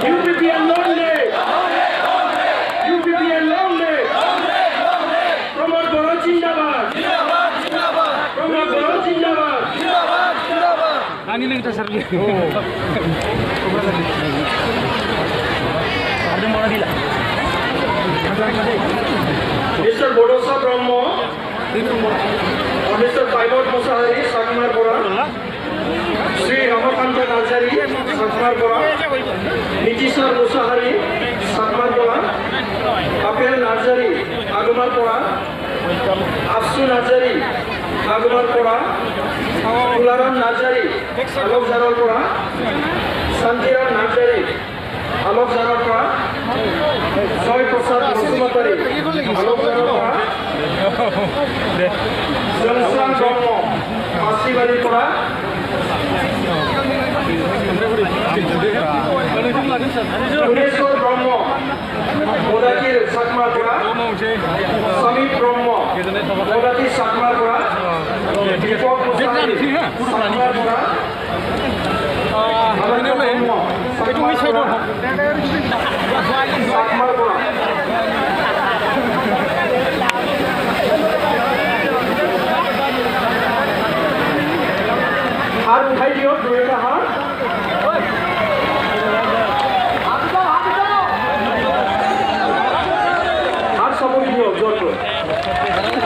UPPN lonely. UPPN lonely. Pramod Bora Jindabad. Pramod Bora Jindabad. Ani lang kita sarili. Mr. Bodosa Brahmo, Mr. Paimot Musahari, Sakmar Bora, Sri Ramakanta Nazari, Sakmar Bora, Nitisar Musahari, Sakmar Bora, Apel Nazari, Agumar Bora, Afsu Nazari, Agumar Bora, Tularam Nazari, Alok Zaral Bora, Santiran Nazari, Alok Zaral Bora, Soy Prasad Musumatari, Alok Zaral Bora, Jongsang Brahmo, Asibari Bora, Puneshwar Brahmo, Modakir Sakmar Bora, Samit Brahmo, Modati Sakmar Bora, Deepak Musahari, Sakmar Bora, Abhinav Brahmo, Sakmar Bora. हाथ उठाई दियो दोनों का हाथ हाथ सबों दियो जोर को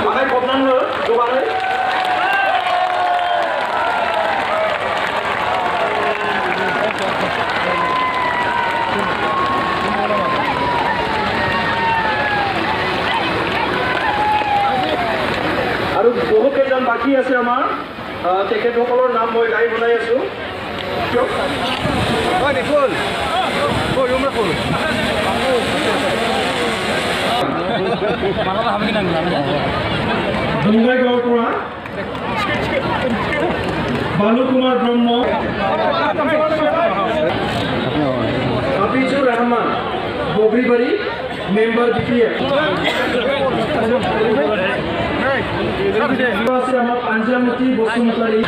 माने कपनान लो दोबारा আৰু বহু কেইজন বাকি আছে আমাৰ তেখেতসকলৰ নাম মই গাই বনাই আছো বঙ্গাইগাঁৱৰ পৰা বালু কুমাৰ ব্ৰহ্ম হাফিজুৰ ৰহমান বগৰীবাৰী মেম্বাৰ BPF আছে আমাৰ পাঞ্জামতী বসুমতাৰী